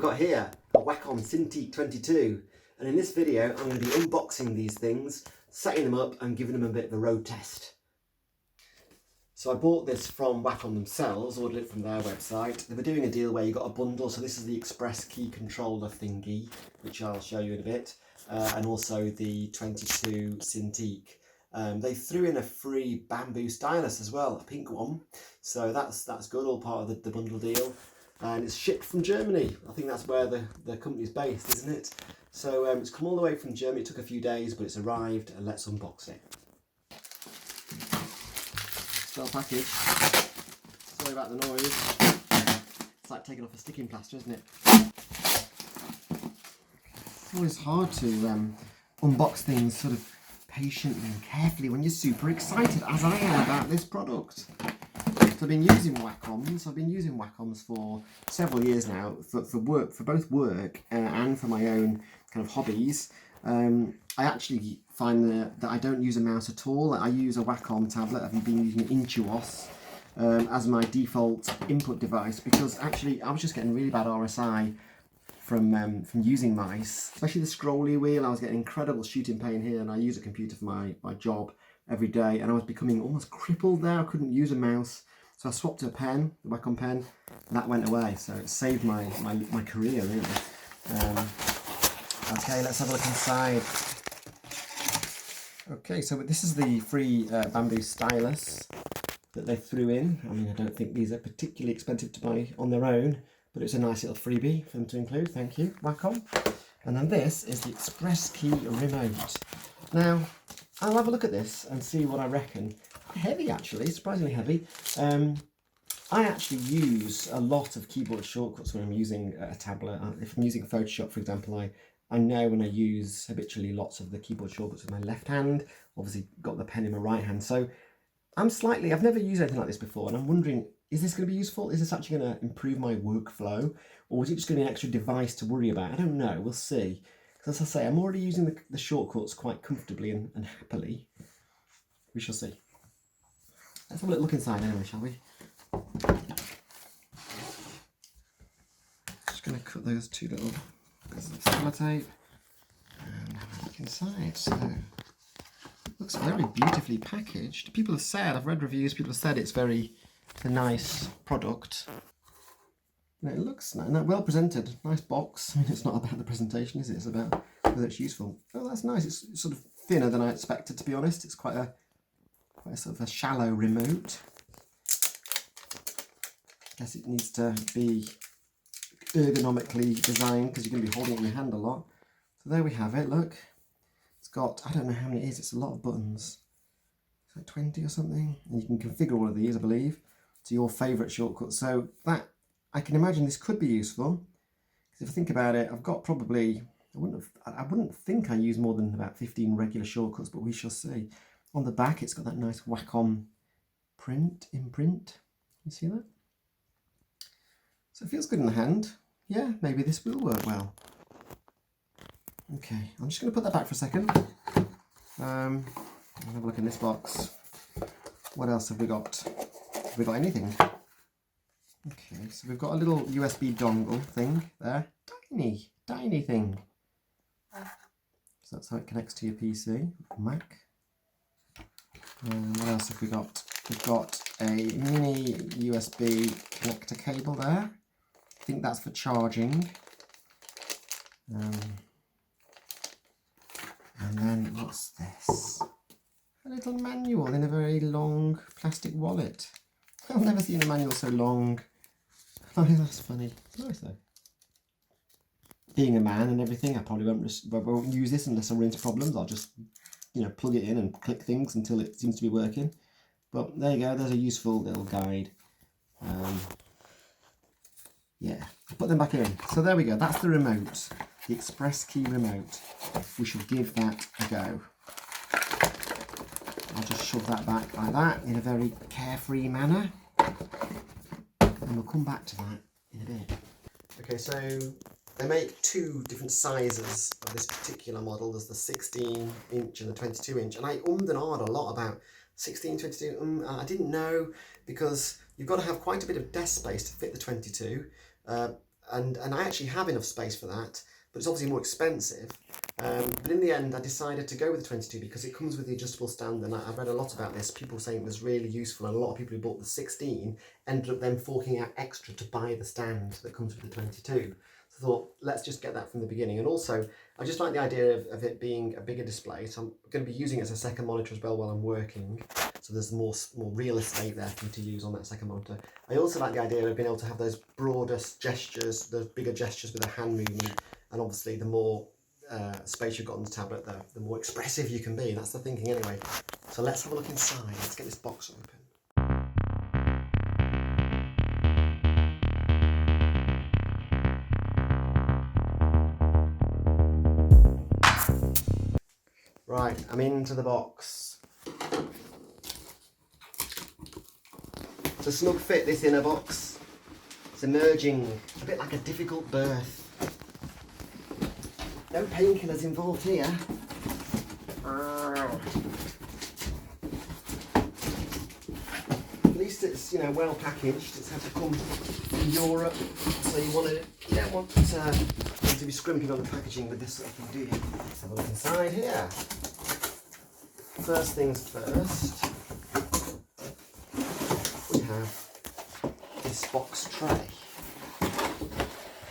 got here? A Wacom Cintiq 22, and in this video I'm going to be unboxing these things, setting them up and giving them a bit of a road test. So I bought this from Wacom themselves, ordered it from their website. They were doing a deal where you got a bundle, so this is the express key controller thingy, which I'll show you in a bit, and also the 22 Cintiq. They threw in a free bamboo stylus as well, a pink one, so that's good, all part of the bundle deal. And it's shipped from Germany. I think that's where the company's based, isn't it? So it's come all the way from Germany. It took a few days, but it's arrived, and let's unbox it. Well packaged. Sorry about the noise. It's like taking off a sticking plaster, isn't it? It's always hard to unbox things sort of patiently and carefully when you're super excited, as I am about this product. So I've been using Wacoms. I've been using Wacoms for several years now for work, for both work and for my own kind of hobbies. I actually find that I don't use a mouse at all. I use a Wacom tablet. I've been using Intuos as my default input device because actually I was just getting really bad RSI from using mice, especially the scrolly wheel. I was getting incredible shooting pain here, and I use a computer for my job every day, and I was becoming almost crippled there. I couldn't use a mouse. So I swapped to a pen, the Wacom pen, and that went away. So it saved my career, really. Okay, let's have a look inside. Okay, so this is the free bamboo stylus that they threw in. I mean, I don't think these are particularly expensive to buy on their own, but it's a nice little freebie for them to include. Thank you, Wacom. And then this is the express key remote. Now, I'll have a look at this and see what I reckon. Heavy, actually, surprisingly heavy. I actually use a lot of keyboard shortcuts when I'm using a tablet. If I'm using Photoshop, for example, I know when I use habitually lots of the keyboard shortcuts with my left hand. Obviously got the pen in my right hand. So I've never used anything like this before, and I'm wondering, is this going to be useful? Is this actually going to improve my workflow? Or is it just going to be an extra device to worry about? I don't know, we'll see. Because as I say, I'm already using the shortcuts quite comfortably and happily. We shall see. Let's have a look inside anyway, shall we? Just going to cut those two little bits of sellotape and have a look inside. So, it looks very beautifully packaged. People have said, I've read reviews, people have said it's a nice product. And it looks well presented, nice box. I mean, it's not about the presentation, is it? It's about whether it's useful. Oh, that's nice. It's sort of thinner than I expected, to be honest. It's quite a sort of a shallow remote. I guess it needs to be ergonomically designed because you're going to be holding it in your hand a lot. So there we have it, look. It's got, I don't know how many it is, it's a lot of buttons. It's like 20 or something. And you can configure all of these, I believe, to your favourite shortcut. So that, I can imagine this could be useful. Because if I think about it, I've got probably, I wouldn't think I use more than about 15 regular shortcuts, but we shall see. On the back, it's got that nice Wacom imprint. You see that? So it feels good in the hand. Yeah, maybe this will work well. Okay, I'm just going to put that back for a second. I'll have a look in this box. What else have we got? Have we got anything? Okay, so we've got a little USB dongle thing there. Tiny thing. So that's how it connects to your PC, Mac. What else have we got? We've got a mini USB connector cable there. I think that's for charging. And then what's this? A little manual in a very long plastic wallet. I've never seen a manual so long. Oh, that's funny. It's nice though. Being a man and everything, I probably won't use this unless I run into problems. I'll just, plug it in and click things until it seems to be working. But there you go, there's a useful little guide. Yeah, put them back in. So there we go, that's the remote, the express key remote. We shall give that a go. I'll just shove that back like that in a very carefree manner. And we'll come back to that in a bit. Okay, so they make two different sizes of this particular model. There's the 16-inch and the 22-inch. And I and ahed a lot about 16, 22. I didn't know, because you've got to have quite a bit of desk space to fit the 22. and I actually have enough space for that, but it's obviously more expensive. But in the end, I decided to go with the 22 because it comes with the adjustable stand, and I've read a lot about this. People saying it was really useful, and a lot of people who bought the 16 ended up then forking out extra to buy the stand that comes with the 22. So I thought, let's just get that from the beginning. And also, I just like the idea of it being a bigger display, so I'm going to be using it as a second monitor as well while I'm working. So there's more real estate there for me to use on that second monitor. I also like the idea of being able to have those broader gestures, those bigger gestures with a hand movement, and obviously the more space you've got on the tablet, the more expressive you can be. That's the thinking anyway. So let's have a look inside. Let's get this box open. Right, I'm into the box. It's a snug fit, this inner box. It's emerging, a bit like a difficult birth. No painkillers involved here. At least it's, you know, well packaged. It's had to come from Europe, so you don't want to be scrimping on the packaging with this sort of thing, do you? Let's have a look inside here. First things first, we have this box tray.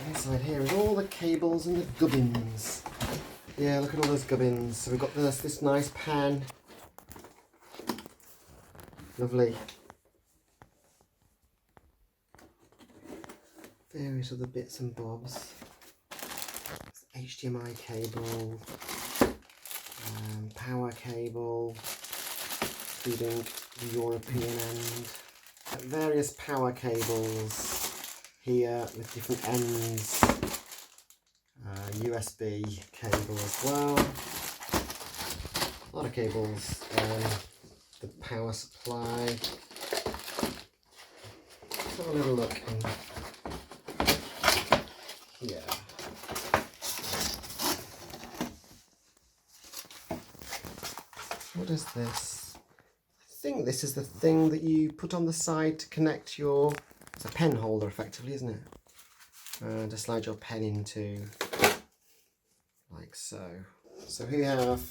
Inside here is all the cables and the gubbins. Yeah, look at all those gubbins. So we've got this nice pen. Lovely. Various other bits and bobs. HDMI cable. Power cable. Including the European end. Various power cables here with different ends. USB cable as well. A lot of cables. The power supply. Let's have a little look in here. What is this? I think this is the thing that you put on the side to connect your... It's a pen holder effectively, isn't it? To slide your pen into, like so. So here you have,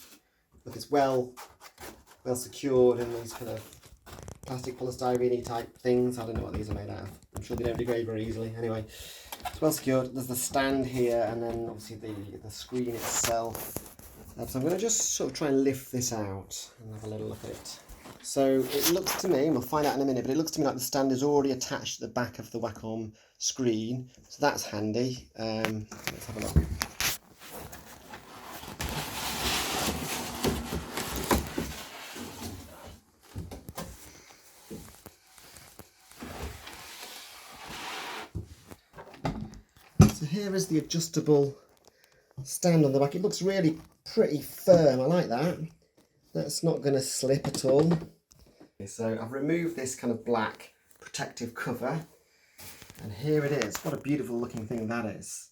look, it's well secured in these kind of plastic polystyrene type things. I don't know what these are made out of. I'm sure they don't degrade very easily. Anyway, it's well secured. There's the stand here, and then obviously the screen itself. So I'm going to just sort of try and lift this out and have a little look at it. So it looks to me, and we'll find out in a minute, but it looks to me like the stand is already attached to the back of the Wacom screen. So that's handy. Let's have a look. So here is the adjustable stand on the back. It looks really pretty firm. I like that. That's not going to slip at all. Okay, so I've removed this kind of black protective cover, and here it is. What a beautiful looking thing that is.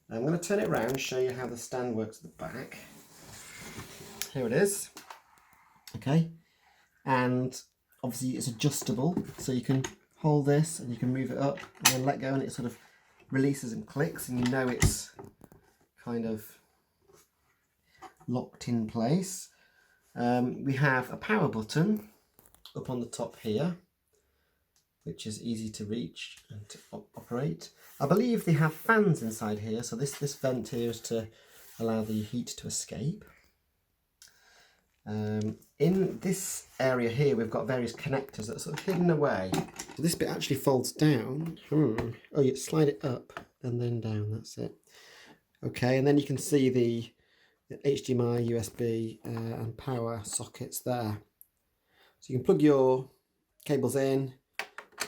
Now I'm going to turn it around and show you how the stand works at the back. Here it is. Okay, and obviously it's adjustable, so you can hold this and you can move it up and then let go, and it sort of releases and clicks, and you know it's kind of locked in place. We have a power button up on the top here, which is easy to reach and to operate. I believe they have fans inside here, so this vent here is to allow the heat to escape. In this area here, we've got various connectors that are sort of hidden away. So this bit actually folds down. Oh, you slide it up and then down, that's it. Okay, and then you can see the HDMI, USB and power sockets there. So you can plug your cables in,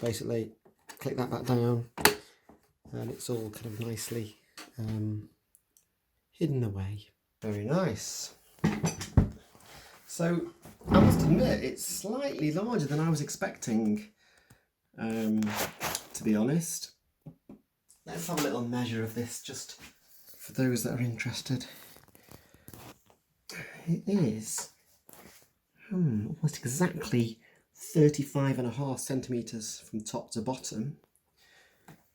basically click that back down, and it's all kind of nicely hidden away. Very nice. So I must admit, it's slightly larger than I was expecting, to be honest. Let's have a little measure of this just for those that are interested. It is almost exactly 35.5 centimetres from top to bottom.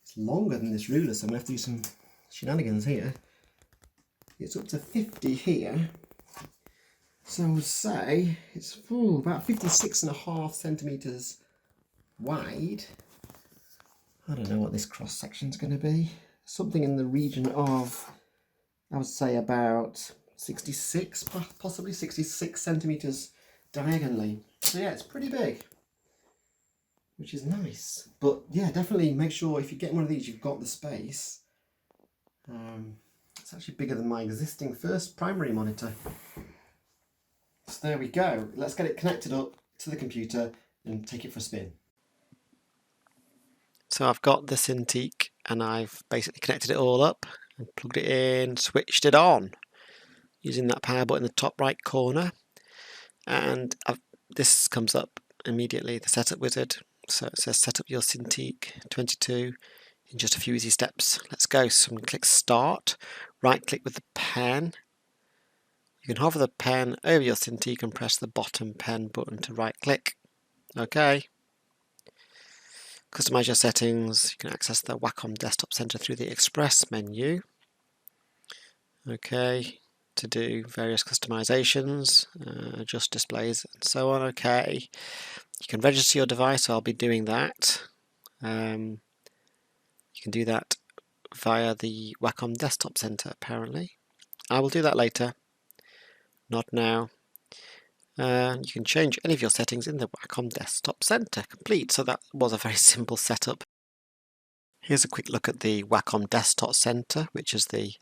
It's longer than this ruler, so I'm going to have to do some shenanigans here. It's up to 50 here. So I would say it's about 56.5 centimetres wide. I don't know what this cross section is going to be. Something in the region of, I would say about 66, possibly 66 centimetres diagonally. So yeah, it's pretty big, which is nice. But yeah, definitely make sure if you get one of these, you've got the space. It's actually bigger than my existing first primary monitor. So there we go. Let's get it connected up to the computer and take it for a spin. So I've got the Cintiq and I've basically connected it all up and plugged it in, switched it on using that power button in the top right corner. And this comes up immediately, the setup wizard. So it says set up your Cintiq 22 in just a few easy steps. Let's go. So I'm going to click start, right click with the pen. You can hover the pen over your Cintiq and press the bottom pen button to right click. OK. Customize your settings. You can access the Wacom Desktop Center through the Express menu. OK. To do various customizations, adjust displays and so on. OK. You can register your device, so I'll be doing that. You can do that via the Wacom Desktop Center apparently. I will do that later. Not now. You can change any of your settings in the Wacom Desktop Center. Complete. So that was a very simple setup. Here's a quick look at the Wacom Desktop Center, which is the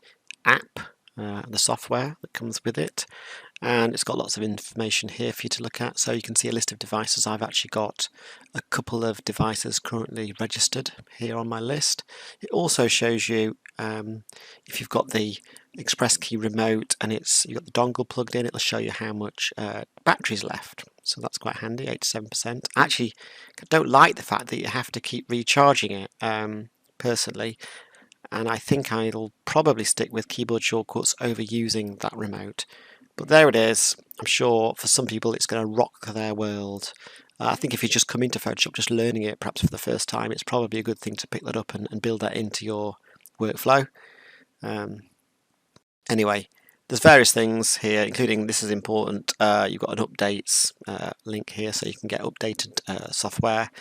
app, the software that comes with it. And it's got lots of information here for you to look at. So you can see a list of devices. I've actually got a couple of devices currently registered here on my list. It also shows you if you've got the Express Key remote and you've got the dongle plugged in, it'll show you how much battery's left. So that's quite handy, 87%. Actually, I don't like the fact that you have to keep recharging it personally. And I think I'll probably stick with keyboard shortcuts over using that remote. But there it is. I'm sure for some people it's going to rock their world. I think if you just come into Photoshop just learning it perhaps for the first time, it's probably a good thing to pick that up and build that into your workflow. Anyway, there's various things here, including, this is important, you've got an updates link here so you can get updated software.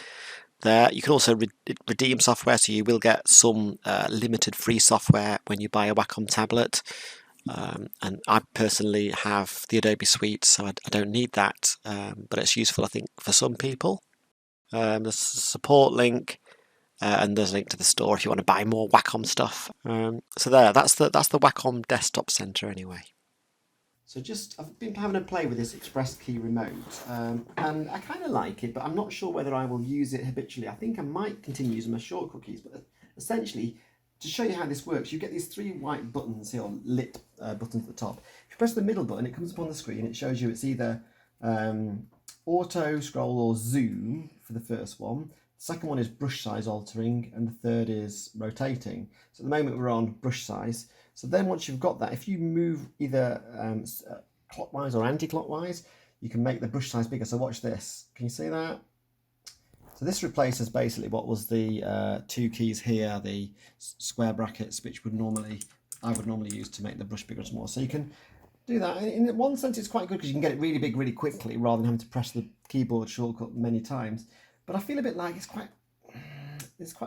There, you can also redeem software, so you will get some limited free software when you buy a Wacom tablet. And I personally have the Adobe Suite, so I don't need that, but it's useful, I think, for some people. There's a support link, and there's a link to the store if you want to buy more Wacom stuff. So that's the Wacom Desktop Center anyway. So I've been having a play with this Express Key remote, and I kind of like it, but I'm not sure whether I will use it habitually. I think I might continue using my shortcut keys, but essentially, to show you how this works, you get these three white buttons here, lit buttons at the top. If you press the middle button, it comes up on the screen. It shows you it's either auto, scroll or zoom for the first one. The second one is brush size altering, and the third is rotating. So at the moment we're on brush size. So then once you've got that, if you move either clockwise or anti-clockwise, you can make the brush size bigger. So watch this. Can you see that? So this replaces basically what was the two keys here, the square brackets, which I would normally use to make the brush bigger or smaller. So you can do that. In one sense, it's quite good because you can get it really big really quickly rather than having to press the keyboard shortcut many times. But I feel a bit like it's quite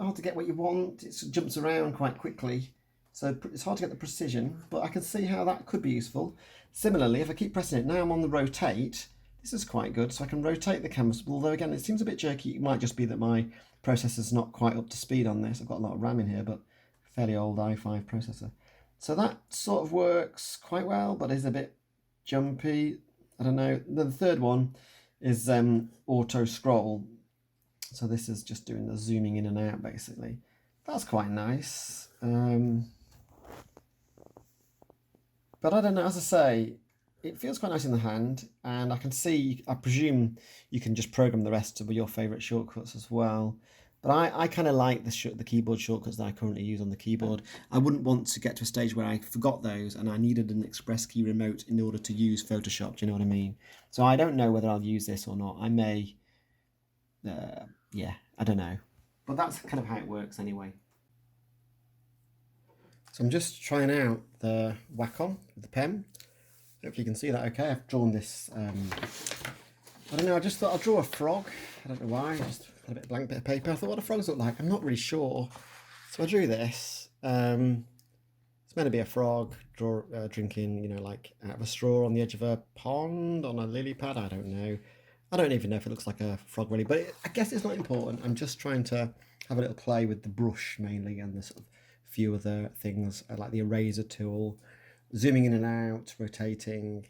hard to get what you want. It jumps around quite quickly. So it's hard to get the precision, but I can see how that could be useful. Similarly, if I keep pressing it, now I'm on the rotate. This is quite good, so I can rotate the canvas, although again it seems a bit jerky. It might just be that my processor's not quite up to speed on this. I've got a lot of RAM in here, but fairly old i5 processor. So that sort of works quite well, but is a bit jumpy. I don't know. The third one is auto scroll. So this is just doing the zooming in and out basically. That's quite nice. But I don't know, as I say, it feels quite nice in the hand, and I presume you can just program the rest of your favourite shortcuts as well. But I kind of like the keyboard shortcuts that I currently use on the keyboard. I wouldn't want to get to a stage where I forgot those and I needed an Express Key remote in order to use Photoshop, do you know what I mean? So I don't know whether I'll use this or not. I may, yeah, I don't know. But that's kind of how it works anyway. So I'm just trying out the Wacom with the pen. Hopefully you can see that okay. I've drawn this, I don't know, I just thought I'll draw a frog. I don't know why, just had a blank bit of paper. I thought what do frogs look like? I'm not really sure. So I drew this. It's meant to be a frog drinking, you know, like out of a straw on the edge of a pond on a lily pad. I don't know. I don't even know if it looks like a frog really, but I guess it's not important. I'm just trying to have a little play with the brush mainly and the sort of few other things like the eraser tool, zooming in and out, rotating,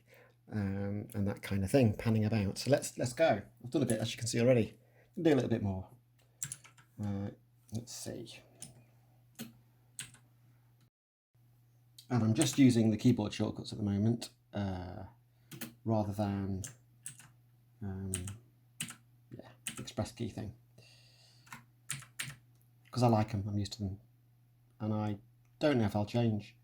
and that kind of thing, panning about. So let's go. I've done a bit, as you can see already. I'll do a little bit more. Let's see. And I'm just using the keyboard shortcuts at the moment, rather than express key thing, because I like them, I'm used to them, and I don't know if I'll change.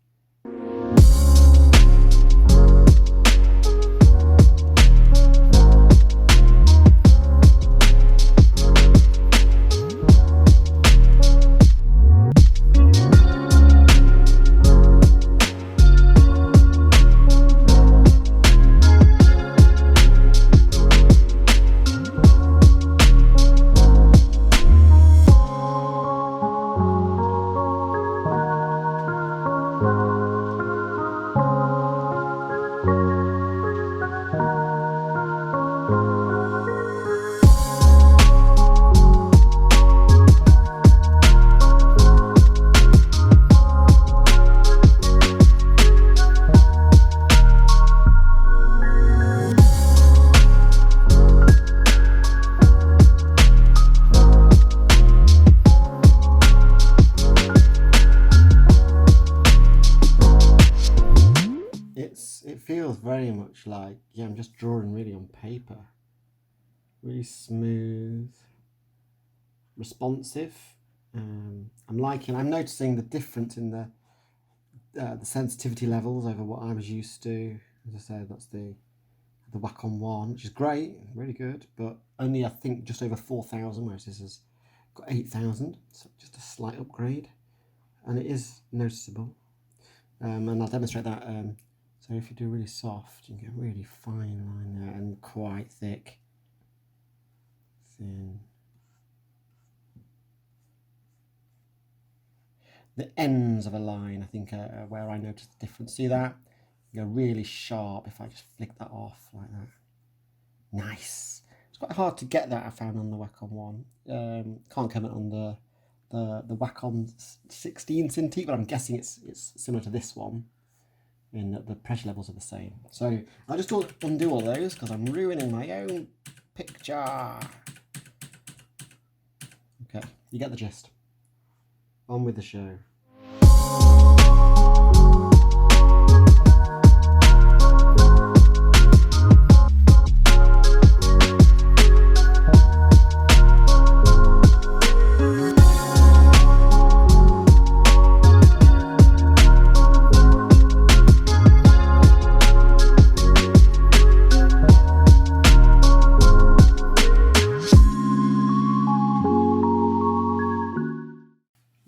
It feels very much like, yeah, I'm just drawing really on paper. Really smooth, responsive. I'm noticing the difference in the sensitivity levels over what I was used to. As I said, that's the Wacom 1, which is great, really good, but only I think just over 4,000, whereas this has got 8,000, so just a slight upgrade, and it is noticeable. And I'll demonstrate that. So if you do really soft, you can get a really fine line there, and quite thick, thin. The ends of a line, I think, are where I notice the difference. See that? You go really sharp if I just flick that off like that. Nice. It's quite hard to get that, I found, on the Wacom 1. Can't comment on the Wacom 16 Cintiq, but I'm guessing it's similar to this one in that the pressure levels are the same. So I'll just undo all those because I'm ruining my own picture. Okay, you get the gist. On with the show.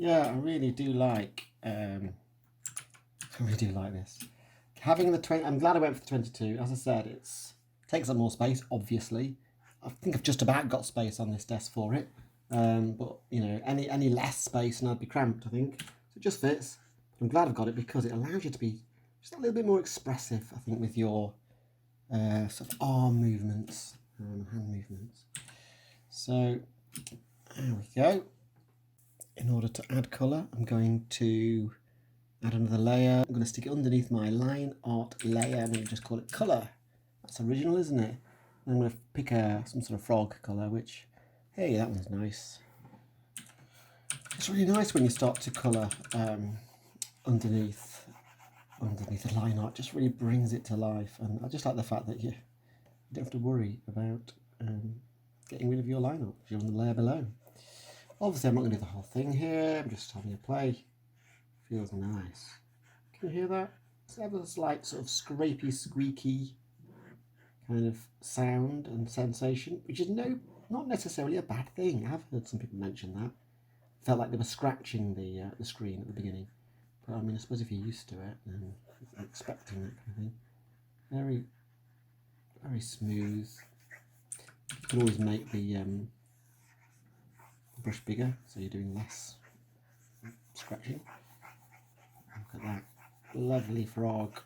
Yeah, I really do like this. Having the 20, I'm glad I went for the 22. As I said, it takes up more space, obviously. I think I've just about got space on this desk for it. But you know, any less space and I'd be cramped, I think. So it just fits. But I'm glad I've got it because it allows you to be just a little bit more expressive, I think, with your sort of arm movements and hand movements. So there we go. In order to add colour, I'm going to add another layer. I'm going to stick it underneath my line art layer. I'm going to just call it colour. That's original, isn't it? And I'm going to pick some sort of frog colour, which, hey, that one's nice. It's really nice when you start to colour underneath the line art. Just really brings it to life. And I just like the fact that you don't have to worry about getting rid of your line art if you're on the layer below. Obviously, I'm not going to do the whole thing here. I'm just having a play. Feels nice. Can you hear that? It's ever slight sort of scrapey, squeaky kind of sound and sensation, which is not necessarily a bad thing. I've heard some people mention that. Felt like they were scratching the screen at the beginning, But I mean, I suppose if you're used to it, then you're expecting that kind of thing. Very, very smooth. You can always make the brush bigger, so you're doing less scratching. Look at that lovely frog.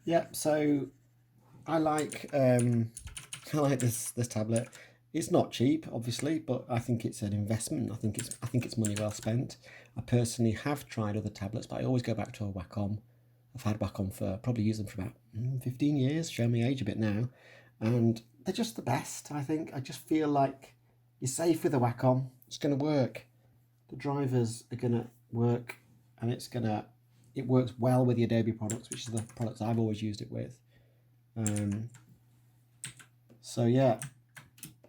Yep, so I like this tablet. It's not cheap, obviously, but I think it's an investment. I think it's money well spent. I personally have tried other tablets, but I always go back to a Wacom. I've had Wacom for probably used them for about 15 years. Show my age a bit now, and they're just the best. I think I just feel like you're safe with a Wacom. It's going to work. The drivers are going to work, and it works well with the Adobe products, which is the products I've always used it with. So yeah,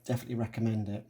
definitely recommend it.